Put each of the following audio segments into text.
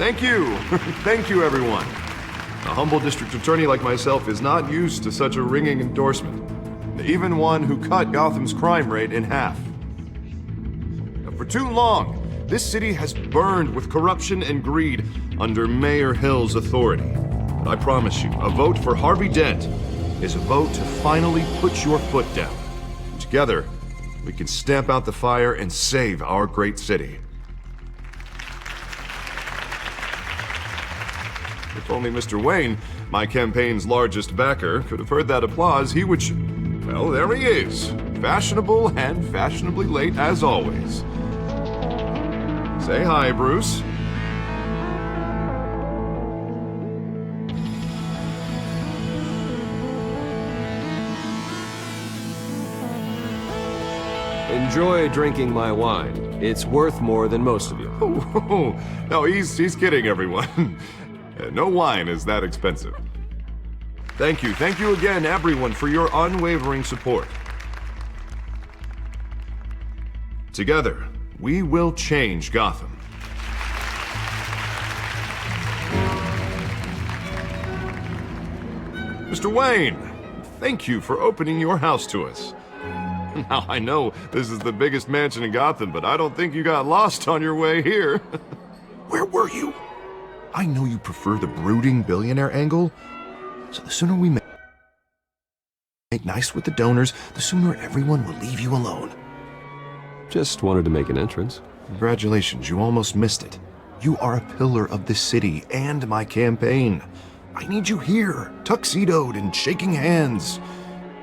Thank you. Thank you, everyone. A humble district attorney like myself is not used to such a ringing endorsement. Even one who cut Gotham's crime rate in half. For too long, this city has burned with corruption and greed under Mayor Hill's authority. But I promise you, a vote for Harvey Dent is a vote to finally put your foot down. Together, we can stamp out the fire and save our great city. If only Mr. Wayne, my campaign's largest backer, could have heard that applause, he would... Well, there he is. Fashionable and fashionably late as always. Say hi, Bruce. Enjoy drinking my wine. It's worth more than most of you. Oh, no, he's kidding, everyone. No wine is that expensive. Thank you again, everyone, for your unwavering support. Together, we will change Gotham. Mr. Wayne, thank you for opening your house to us. Now, I know this is the biggest mansion in Gotham, but I don't think you got lost on your way here. Where were you? I know you prefer the brooding billionaire angle, so the sooner we make nice with the donors, the sooner everyone will leave you alone. Just wanted to make an entrance. Congratulations, you almost missed it. You are a pillar of this city and my campaign. I need you here, tuxedoed and shaking hands.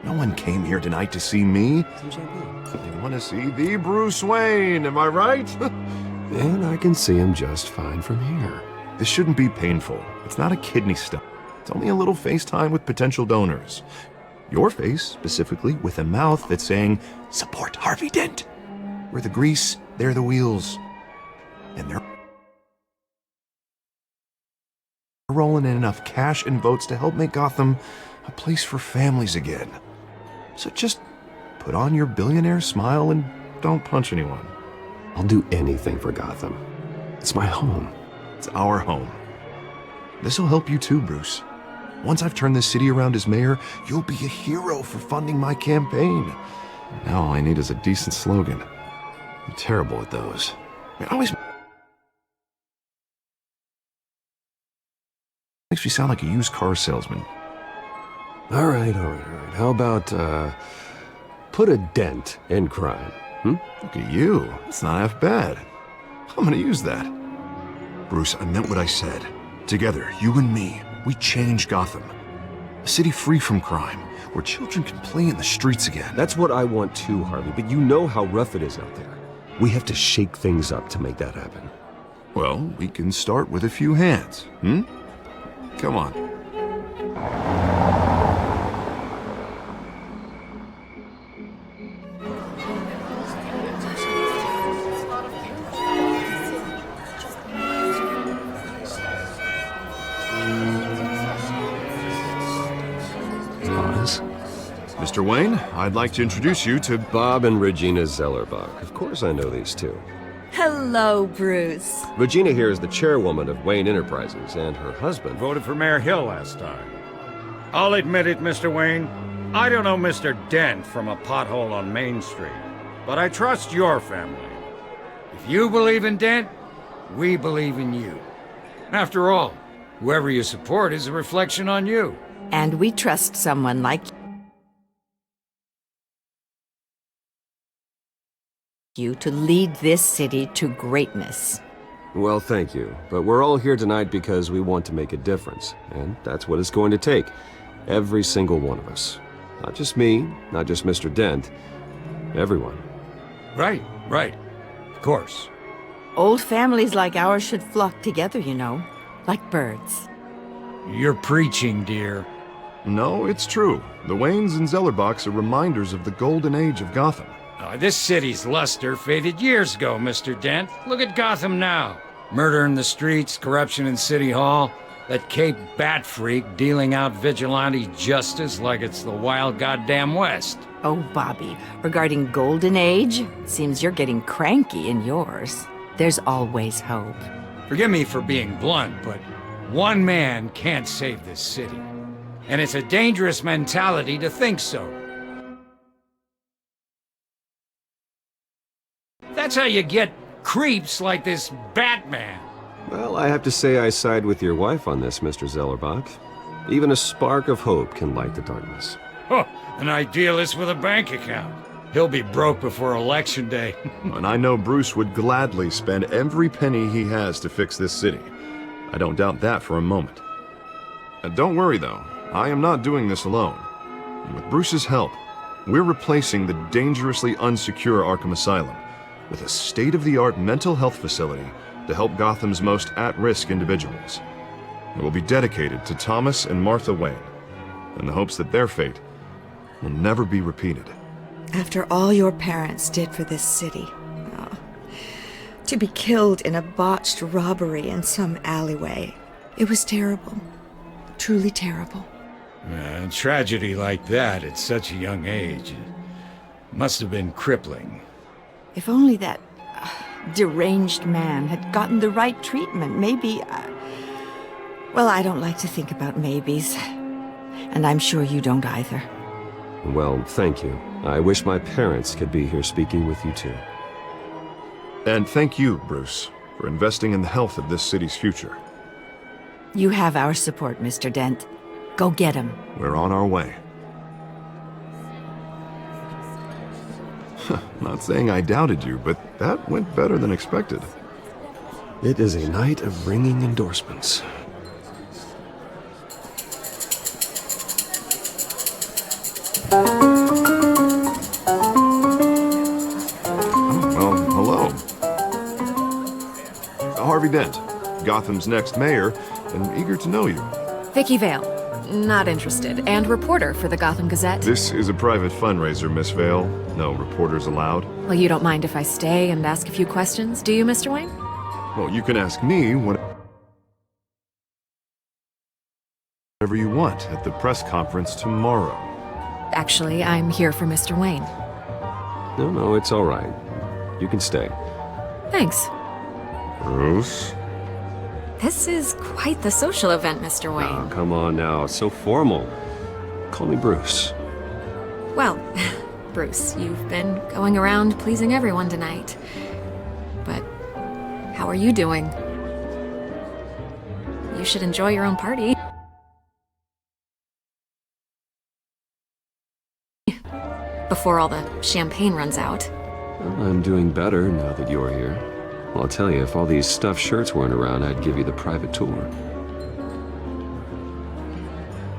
No one came here tonight to see me. Some champagne. They want to see the Bruce Wayne, am I right? And I can see him just fine from here. This shouldn't be painful. It's not a kidney stone. It's only a little FaceTime with potential donors. Your face, specifically, with a mouth that's saying, support Harvey Dent. We're the grease, they're the wheels. And they're rolling in enough cash and votes to help make Gotham a place for families again. So just put on your billionaire smile and don't punch anyone. I'll do anything for Gotham. It's my home. It's our home. This'll help you too, Bruce. Once I've turned this city around as mayor, you'll be a hero for funding my campaign. Now all I need is a decent slogan. I'm terrible at those. It always makes me sound like a used car salesman. All right. How about, put a dent in crime, Look at you. It's not half bad. I'm gonna use that. Bruce, I meant what I said. Together, you and me, we change Gotham. A city free from crime, where children can play in the streets again. That's what I want too, Harvey, but you know how rough it is out there. We have to shake things up to make that happen. Well, we can start with a few hands, Come on. Mr. Wayne, I'd like to introduce you to Bob and Regina Zellerbach. Of course I know these two. Hello, Bruce. Regina here is the chairwoman of Wayne Enterprises, and her husband... Voted for Mayor Hill last time. I'll admit it, Mr. Wayne. I don't know Mr. Dent from a pothole on Main Street, but I trust your family. If you believe in Dent, we believe in you. After all, whoever you support is a reflection on you. And we trust someone like you to lead this city to greatness. Well, thank you. But we're all here tonight because we want to make a difference. And that's what it's going to take. Every single one of us. Not just me, not just Mr. Dent. Everyone. Right. Of course. Old families like ours should flock together, you know, like birds. You're preaching, dear. No, it's true. The Waynes and Zellerbachs are reminders of the golden age of Gotham. This city's luster faded years ago, Mr. Dent. Look at Gotham now. Murder in the streets, corruption in City Hall, that Cape Bat freak dealing out vigilante justice like it's the wild goddamn West. Oh, Bobby, regarding Golden Age, seems you're getting cranky in yours. There's always hope. Forgive me for being blunt, but one man can't save this city. And it's a dangerous mentality to think so. That's how you get creeps like this Batman. Well, I have to say I side with your wife on this, Mr. Zellerbach. Even a spark of hope can light the darkness. Huh, an idealist with a bank account. He'll be broke before Election Day. And I know Bruce would gladly spend every penny he has to fix this city. I don't doubt that for a moment. And don't worry, though. I am not doing this alone. And with Bruce's help, we're replacing the dangerously unsecure Arkham Asylum with a state-of-the-art mental health facility to help Gotham's most at-risk individuals. It will be dedicated to Thomas and Martha Wayne, in the hopes that their fate will never be repeated. After all your parents did for this city, oh, to be killed in a botched robbery in some alleyway, it was terrible. Truly terrible. A tragedy like that at such a young age must have been crippling. If only that deranged man had gotten the right treatment, maybe... Well, I don't like to think about maybes. And I'm sure you don't either. Well, thank you. I wish my parents could be here speaking with you too. And thank you, Bruce, for investing in the health of this city's future. You have our support, Mr. Dent. Go get him. We're on our way. Not saying I doubted you, but that went better than expected. It is a night of ringing endorsements. Well, hello. Harvey Dent, Gotham's next mayor, and eager to know you. Vicky Vale. Not interested. And reporter for the Gotham Gazette. This is a private fundraiser, Miss Vale. No reporters allowed. Well, you don't mind if I stay and ask a few questions, do you, Mr. Wayne? Well, you can ask me whatever you want at the press conference tomorrow. Actually, I'm here for Mr. Wayne. No, it's all right. You can stay. Thanks. Bruce? This is quite the social event, Mr. Wayne. Oh, come on now. It's so formal. Call me Bruce. Well, Bruce, you've been going around pleasing everyone tonight. But how are you doing? You should enjoy your own party. Before all the champagne runs out. Well, I'm doing better now that you're here. Well, I'll tell you, if all these stuffed shirts weren't around, I'd give you the private tour.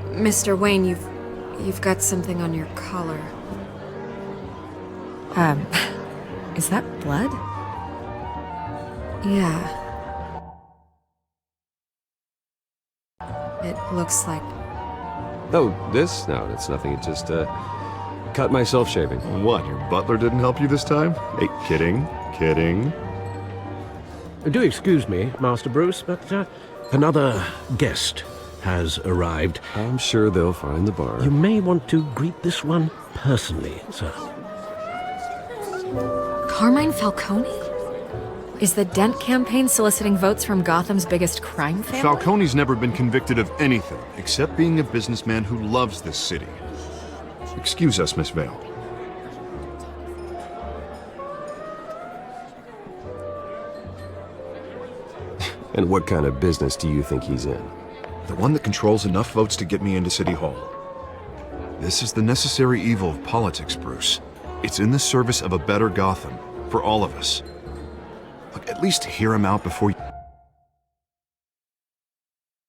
Mr. Wayne, you've got something on your collar. Is that blood? Yeah. It looks like... Oh, this? No, it's nothing. It just, cut myself shaving. What, your butler didn't help you this time? Hey, kidding. Do excuse me, Master Bruce, but another guest has arrived. I'm sure they'll find the bar. You may want to greet this one personally, sir. Carmine Falcone? Is the Dent campaign soliciting votes from Gotham's biggest crime family? Falcone's never been convicted of anything except being a businessman who loves this city. Excuse us, Miss Vale. And what kind of business do you think he's in? The one that controls enough votes to get me into City Hall. This is the necessary evil of politics, Bruce. It's in the service of a better Gotham, for all of us. Look, at least hear him out before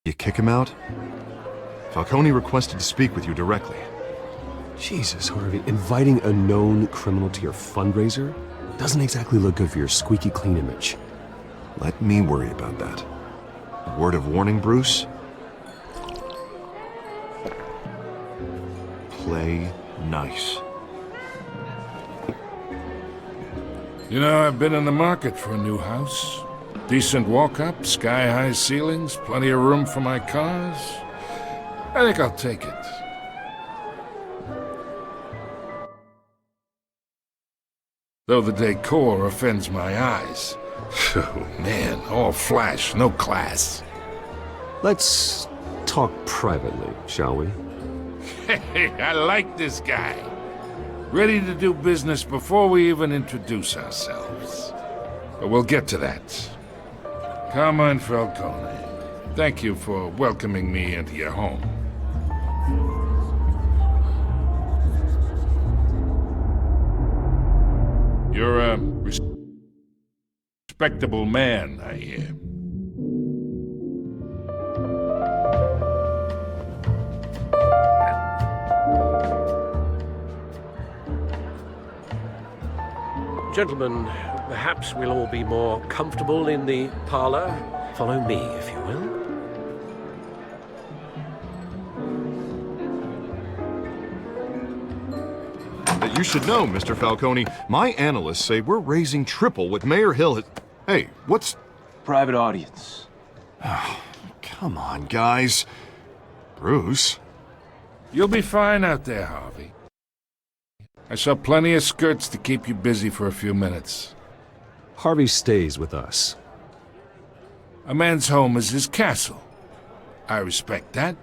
you kick him out. Falcone requested to speak with you directly. Jesus, Harvey, inviting a known criminal to your fundraiser doesn't exactly look good for your squeaky clean image. Let me worry about that. A word of warning, Bruce? Play nice. You know, I've been in the market for a new house. Decent walk-up, sky-high ceilings, plenty of room for my cars. I think I'll take it. Though the decor offends my eyes. Oh, man, all flash, no class. Let's talk privately, shall we? Hey, I like this guy. Ready to do business before we even introduce ourselves. But we'll get to that. Carmine Falcone, thank you for welcoming me into your home. You're a respectable man, I hear. Gentlemen, perhaps we'll all be more comfortable in the parlor. Follow me, if you will. You should know, Mr. Falcone, my analysts say we're raising triple what Mayor Hill has... Hey, what's... Private audience. Come on, guys. Bruce? You'll be fine out there, Harvey. I saw plenty of skirts to keep you busy for a few minutes. Harvey stays with us. A man's home is his castle. I respect that.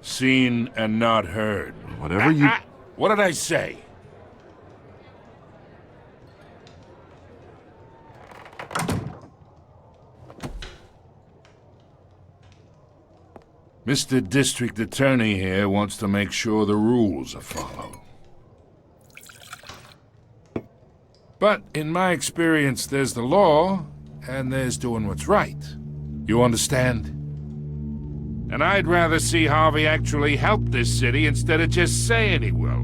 Seen and not heard. Whatever you... What did I say? Mr. District Attorney here wants to make sure the rules are followed. But in my experience, there's the law, and there's doing what's right. You understand? And I'd rather see Harvey actually help this city instead of just saying he will.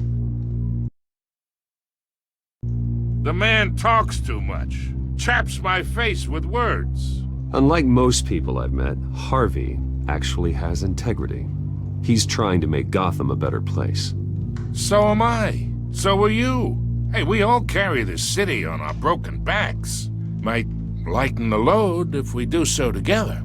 The man talks too much, chaps my face with words. Unlike most people I've met, Harvey actually has integrity. He's trying to make Gotham a better place. So am I. So are you. Hey, we all carry this city on our broken backs. Might lighten the load if we do so together.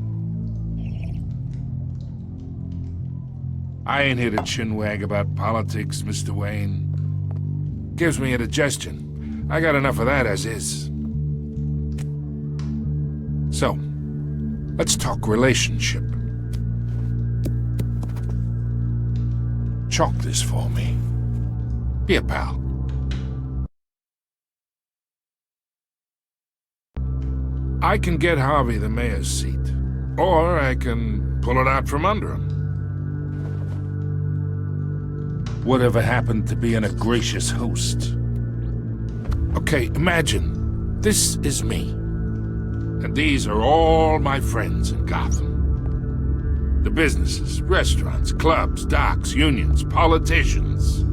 I ain't here to chinwag about politics, Mr. Wayne. Gives me indigestion. I got enough of that as is. So, let's talk relationship. Chalk this for me. Be a pal. I can get Harvey the mayor's seat, or I can pull it out from under him. Whatever happened to being a gracious host? Okay, imagine, this is me. And these are all my friends in Gotham. The businesses, restaurants, clubs, docks, unions, politicians.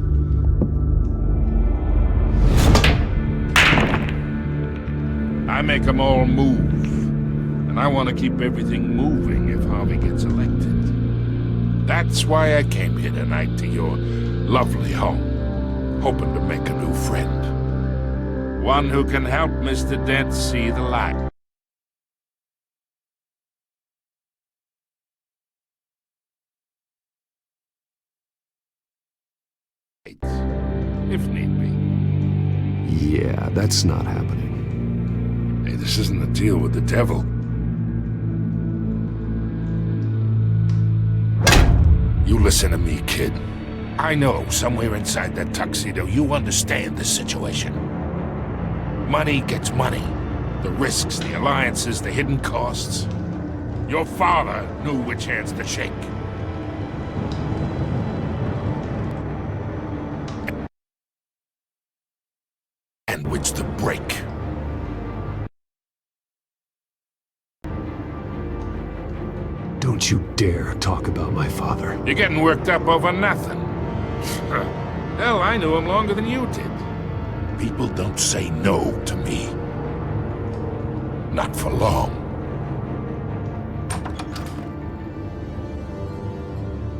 I make them all move. And I want to keep everything moving if Harvey gets elected. That's why I came here tonight to your lovely home, hoping to make a new friend. One who can help Mr. Dent see the light. If need be. Yeah, that's not happening. Hey, this isn't a deal with the devil. You listen to me, kid. I know somewhere inside that tuxedo you understand this situation. Money gets money. The risks, the alliances, the hidden costs. Your father knew which hands to shake. And which to break. Don't you dare talk about my father. You're getting worked up over nothing. Hell, I knew him longer than you did. People don't say no to me. Not for long.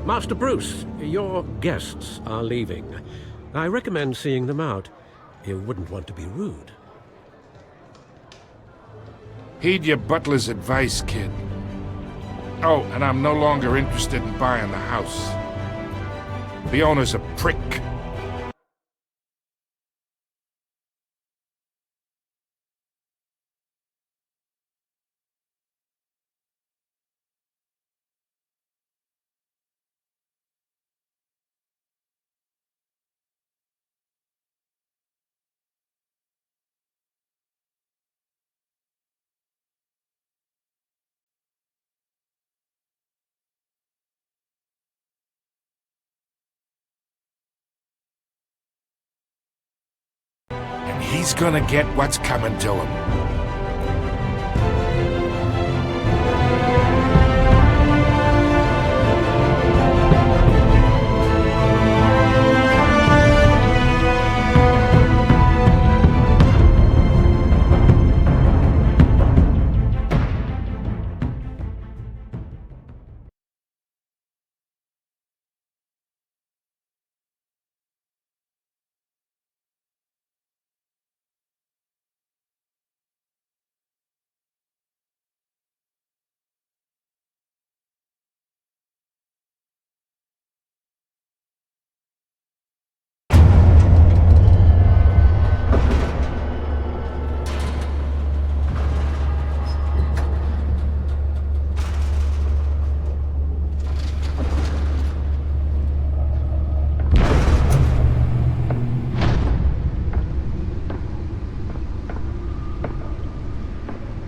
Master Bruce, your guests are leaving. I recommend seeing them out. You wouldn't want to be rude. Heed your butler's advice, kid. Oh, and I'm no longer interested in buying the house. The owner's a prick. He's gonna get what's coming to him.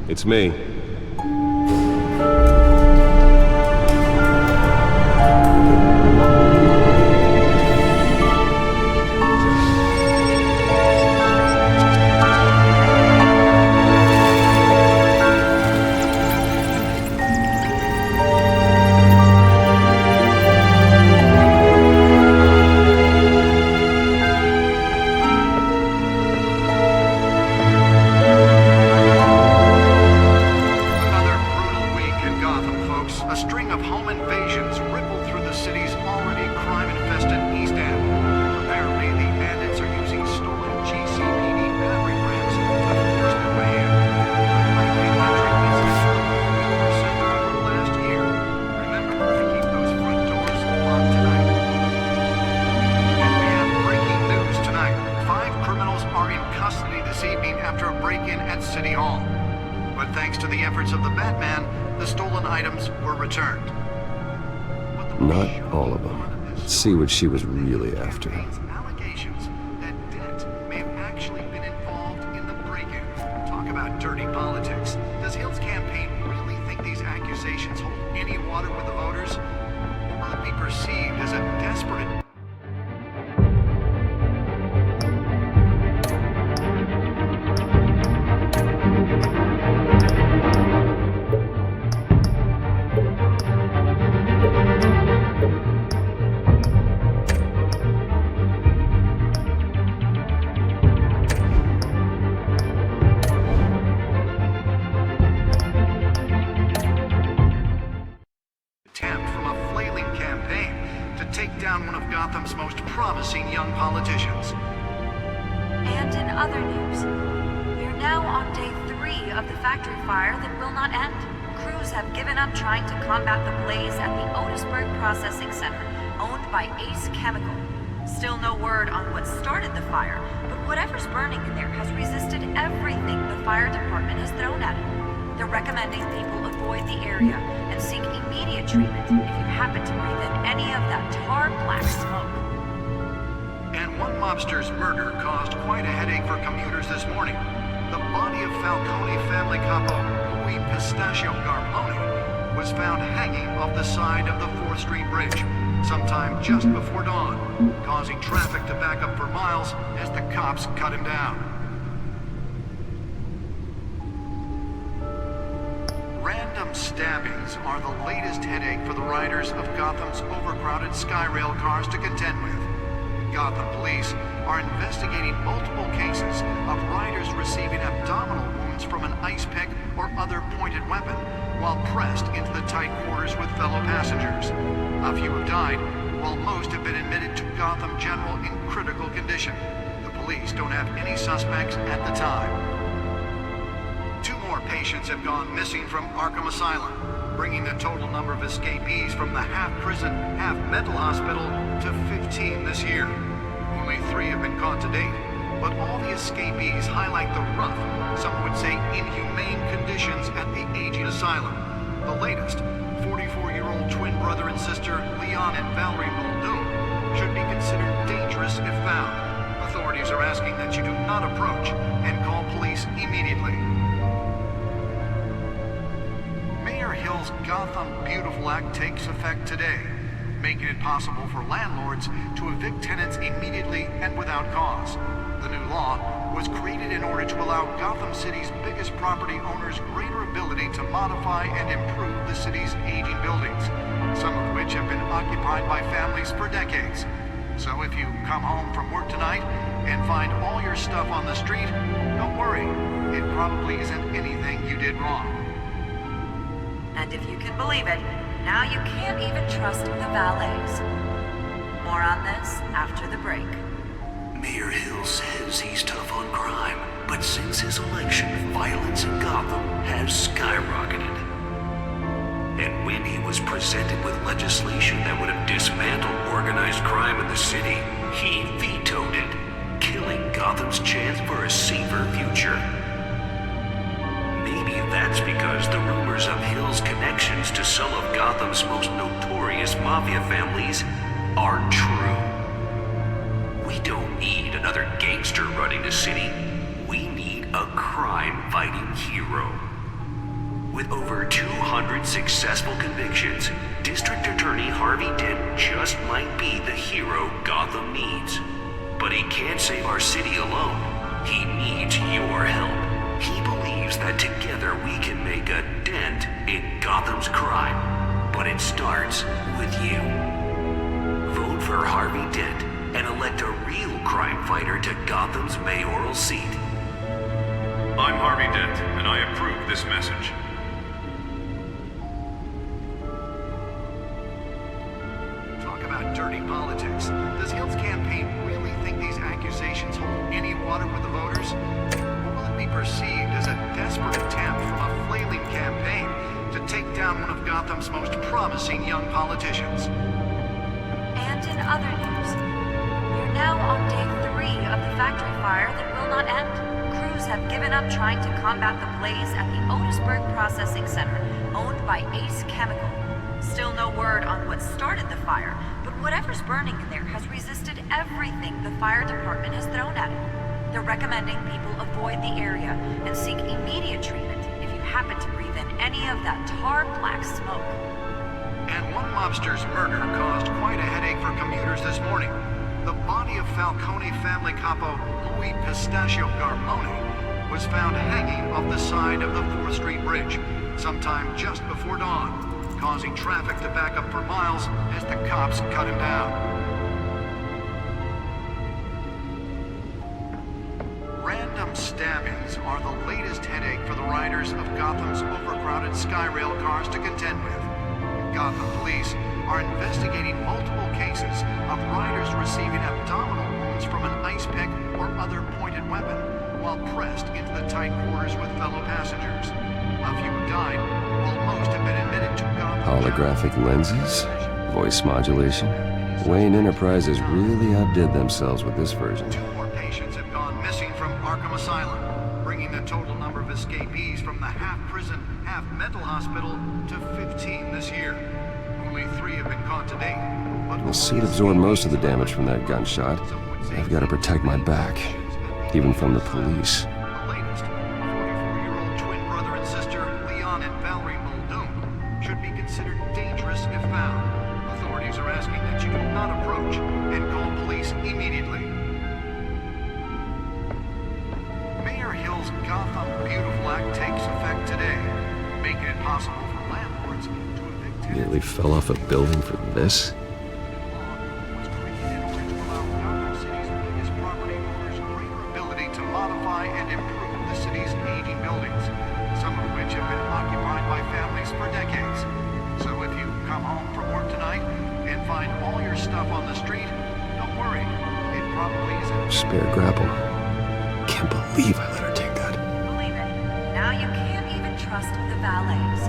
It's me. Not all of them. Let's see what she was really after. Allegations that Dent may have actually been involved in the break-in. Talk about dirty politics. Does Hill's campaign really think these accusations hold any water with the voters? Or will it be perceived as a desperate... One of Gotham's most promising young politicians. And in other news, we're now on day 3 of the factory fire that will not end. Crews have given up trying to combat the blaze at the Otisburg Processing Center, owned by Ace Chemical. Still no word on what started the fire, but whatever's burning in there has resisted everything the fire department has thrown at it. They're recommending people avoid the area and seek immediate treatment if you happen to breathe in any of that tar black smoke. And one mobster's murder caused quite a headache for commuters this morning. The body of Falcone family capo Louis Pistachio Garpone was found hanging off the side of the 4th Street Bridge sometime just before dawn, causing traffic to back up for miles as the cops cut him down. Random stabbings are the latest headache for the riders of Gotham's overcrowded Skyrail cars to contend with. Gotham police are investigating multiple cases of riders receiving abdominal wounds from an ice pick or other pointed weapon while pressed into the tight quarters with fellow passengers. A few have died, while most have been admitted to Gotham General in critical condition. The police don't have any suspects at the time. 2 more patients have gone missing from Arkham Asylum, bringing the total number of escapees from the half-prison, half-mental hospital to 15 this year. Only 3 have been caught to date, but all the escapees highlight the rough, some would say inhumane conditions at the aging asylum. The latest, 44-year-old twin brother and sister Leon and Valerie Muldoon, should be considered dangerous if found. Authorities are asking that you do not approach and call police immediately. Mayor Hill's Gotham Beautiful Act takes effect today. making it possible for landlords to evict tenants immediately and without cause. The new law was created in order to allow Gotham City's biggest property owners greater ability to modify and improve the city's aging buildings, some of which have been occupied by families for decades. So if you come home from work tonight and find all your stuff on the street, don't worry. It probably isn't anything you did wrong. And if you can believe it, now you can't even trust the valets. More on this after the break. Mayor Hill says he's tough on crime, but since his election, violence in Gotham has skyrocketed. And when he was presented with legislation that would have dismantled organized crime in the city, he vetoed it, killing Gotham's chance for a safer future. Maybe that's because the rumors of Hill's connections to some of Gotham's most notorious mafia families aren't true. We don't need another gangster running the city. We need a crime-fighting hero. With over 200 successful convictions, District Attorney Harvey Dent just might be the hero Gotham needs. But he can't save our city alone. He needs your help. He believes that together we can make a dent in Gotham's crime. But it starts with you. Vote for Harvey Dent and elect a real crime fighter to Gotham's mayoral seat. I'm Harvey Dent, and I approve this message. Talk about dirty politics. Does Hill's campaign really think these accusations hold any water with the voters? Or will it be perceived as a desperate attempt from a flailing campaign to take down one of Gotham's most promising young politicians? And in other news, we're now on day 3 of the factory fire that will not end. Crews have given up trying to combat the blaze at the Otisburg Processing Center, owned by Ace Chemical. Still no word on what started the fire, but whatever's burning in there has resisted everything the fire department has thrown at it. They're recommending people avoid the area and seek immediate treatment if you happen to breathe in any of that tar-black smoke. And one mobster's murder caused quite a headache for commuters this morning. The body of Falcone family capo Louis Pistachio Garmone was found hanging off the side of the 4th Street Bridge sometime just before dawn, causing traffic to back up for miles as the cops cut him down. Random stabbings are the latest headache for the riders of Gotham's overcrowded Skyrail cars to contend with. Gotham police are investigating multiple cases of riders receiving abdominal wounds from an ice pick or other pointed weapon while pressed into the tight quarters with fellow passengers. A few have died, while most have been admitted to Gotham. Holographic lenses? Voice modulation? Wayne Enterprises really outdid themselves with this version. 2 more patients have gone missing from Arkham Asylum, bringing the total number of escapees from the half-prison, half-mental hospital to 15 this year. Only 3 have been caught to date. But The suit absorbed most of the damage from that gunshot. I've got to protect my back, even from the police. The latest, 44-year-old twin brother and sister, Leon and Valerie Muldoon, should be considered dangerous if found. Authorities are asking that you do not approach and call police immediately. Mayor Hill's Gotham Beautiful Act takes effect today, making it possible for landlords to evict tenants. Nearly fell off a building for this? Was created in order to allow Gotham City's biggest property owners greater ability to modify and improve the city's aging buildings, some of which have been occupied by families for decades. So if you come home from work tonight and find all your stuff on the street, don't worry. It probably isn't. Spare grapple. Can't believe I let her take that. Believe it, now you can't even trust the valets.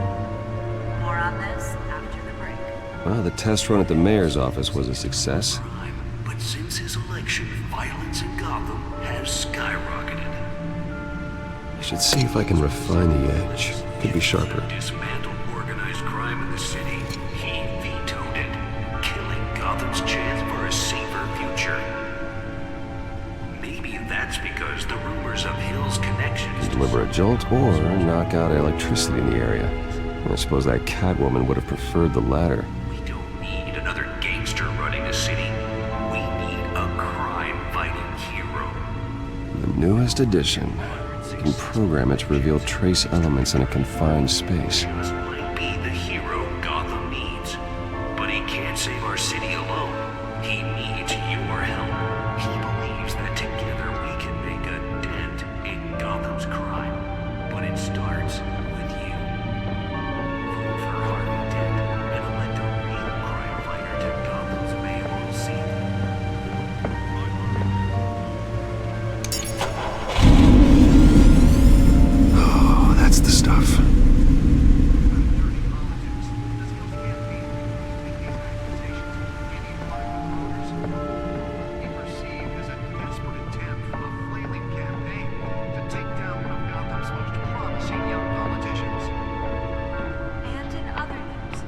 More on this after the break. Well, the test run at the mayor's office was a success. Crime, but since his election, violence in Gotham has skyrocketed. I should see if I can refine the edge. Could be sharper. Dismantled organized crime in the city. He vetoed it, killing Gotham's chance for a safer future. Maybe that's because the rumors of Hill's connections Deliver a jolt or knock out electricity in the area. I suppose that Catwoman would have preferred the latter. We don't need another game Newest edition. You can program it to reveal trace elements in a confined space. Might be the hero Gotham needs, but he can't save our city alone. He needs your help. He believes that together we can make a dent in Gotham's crime, but it starts with you. Vote for Harvey Dent and elect a real crime fighter to Gotham's mayoral seat. Oh, that's the stuff. And in other news,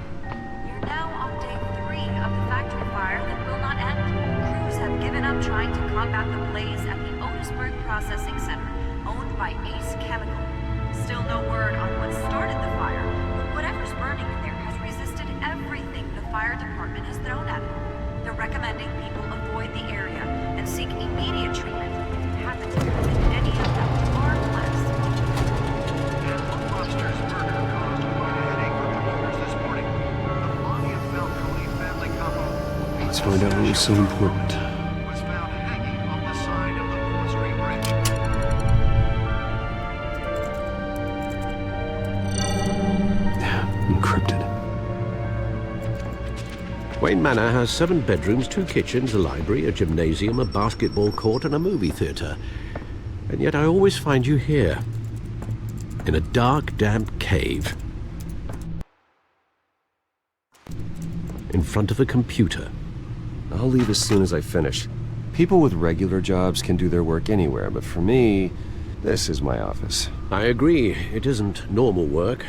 we're now on day 3 of the factory fire that will not end. Crews have given up trying to combat the blaze at the Otisburg Processing Center, owned by Ace Chemical. Still no word on what started the fire, but whatever's burning in there has resisted everything the fire department has thrown at it. They're recommending people avoid the area and seek immediate treatment if you happen to be in any of them or less. And one monster's murder caused quite a headache for commuters this morning. The body of Falcone family couple. Let's find out what was so important. Was found hanging off the side of the 4th Street Bridge. Encrypted. Wayne Manor has 7 bedrooms, 2 kitchens, a library, a gymnasium, a basketball court, and a movie theater. And yet I always find you here, in a dark, damp cave, in front of a computer. I'll leave as soon as I finish. People with regular jobs can do their work anywhere, but for me, this is my office. I agree, it isn't normal work.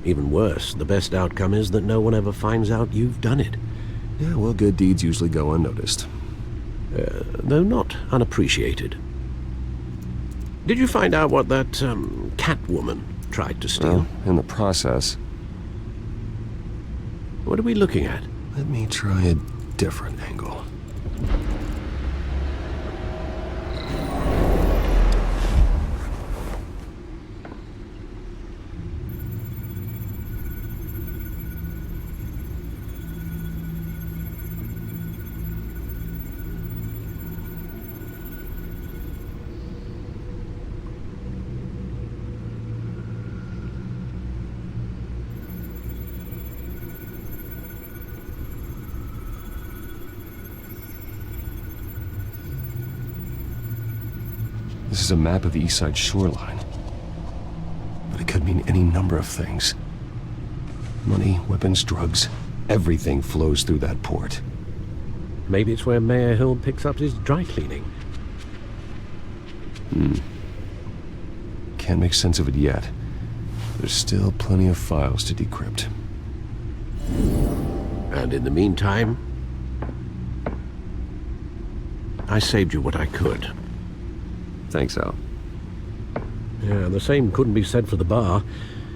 Even worse, the best outcome is that no one ever finds out you've done it. Yeah, well, good deeds usually go unnoticed. Though not unappreciated. Did you find out what that, Catwoman tried to steal? Well, in the process. What are we looking at? Let me try a different angle. This is a map of the East Side shoreline. But it could mean any number of things. Money, weapons, drugs, everything flows through that port. Maybe it's where Mayor Hill picks up his dry cleaning. Can't make sense of it yet. There's still plenty of files to decrypt. And in the meantime, I saved you what I could. Thanks, Al. Yeah, the same couldn't be said for the bar.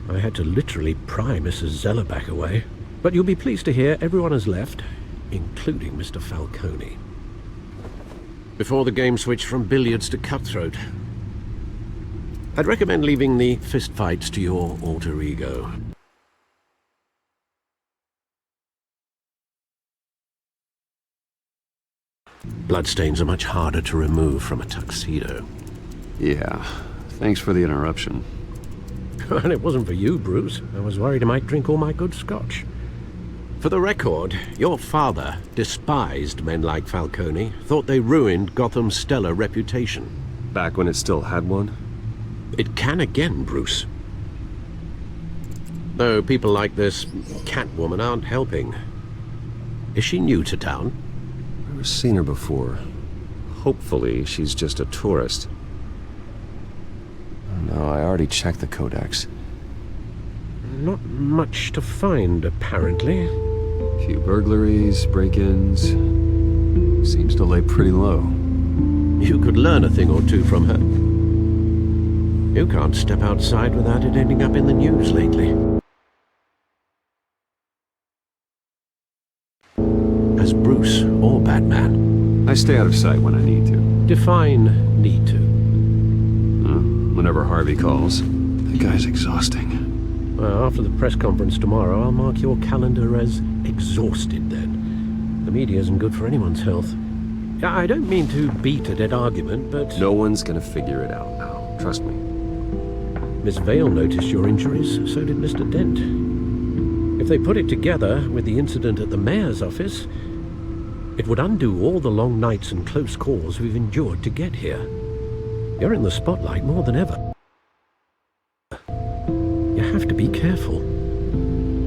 I had to literally pry Mrs. Zeller back away. But you'll be pleased to hear everyone has left, including Mr. Falcone. Before the game switched from billiards to cutthroat. I'd recommend leaving the fistfights to your alter ego. Bloodstains are much harder to remove from a tuxedo. Yeah, thanks for the interruption. And it wasn't for you, Bruce. I was worried I might drink all my good scotch. For the record, your father despised men like Falcone, thought they ruined Gotham's stellar reputation. Back when it still had one? It can again, Bruce. Though people like this Catwoman aren't helping. Is she new to town? Never seen her before. Hopefully, she's just a tourist. Oh, no, I already checked the codex. Not much to find, apparently. Few burglaries, break-ins. Seems to lay pretty low. You could learn a thing or two from her. You can't step outside without it ending up in the news lately. As Bruce or Batman. I stay out of sight when I need to. Define need to. whenever Harvey calls. That guy's exhausting. Well, after the press conference tomorrow, I'll mark your calendar as exhausted then. The media isn't good for anyone's health. I don't mean to beat a dead argument, but... No one's gonna figure it out now. Trust me. Miss Vale noticed your injuries, so did Mr. Dent. If they put it together with the incident at the mayor's office, it would undo all the long nights and close calls we've endured to get here. You're in the spotlight more than ever. You have to be careful.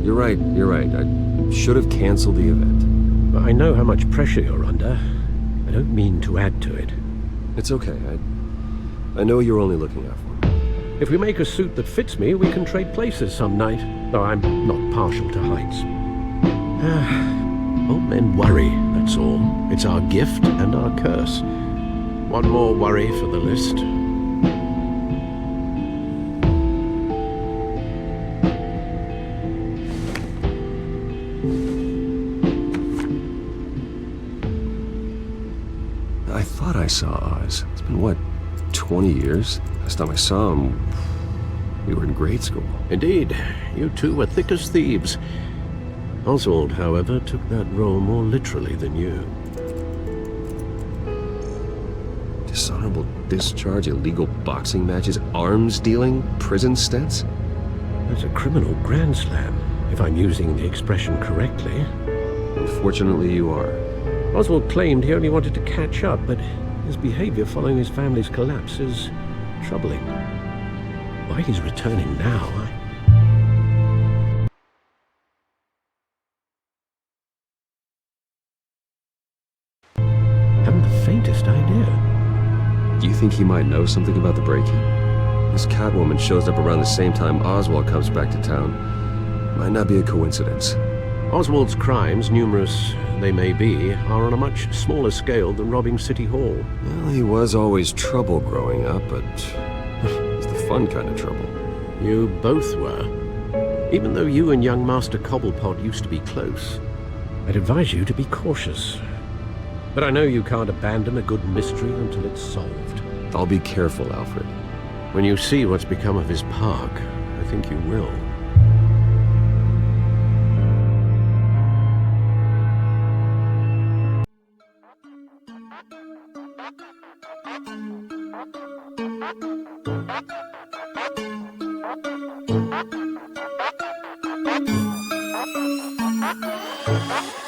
You're right. I should have canceled the event. But I know how much pressure you're under. I don't mean to add to it. It's okay. I know you're only looking out for me. If we make a suit that fits me, we can trade places some night. Though I'm not partial to heights. Old men worry, that's all. It's our gift and our curse. One more worry for the list. I thought I saw Oz. It's been, what, 20 years? Last time I saw him, we were in grade school. Indeed, you two were thick as thieves. Oswald, however, took that role more literally than you. Dishonorable discharge, illegal boxing matches, arms dealing, prison stints? That's a criminal grand slam, if I'm using the expression correctly. Unfortunately, you are. Oswald claimed he only wanted to catch up, but his behavior following his family's collapse is troubling. Why he's returning now, haven't the faintest idea. Do you think he might know something about the break-in? This Catwoman shows up around the same time Oswald comes back to town. Might not be a coincidence. Oswald's crimes, numerous they may be, are on a much smaller scale than robbing City Hall. Well, he was always trouble growing up, but it's the fun kind of trouble. You both were. Even though you and young Master Cobblepot used to be close, I'd advise you to be cautious. But I know you can't abandon a good mystery until it's solved. I'll be careful, Alfred. When you see what's become of his park, I think you will. Thank you.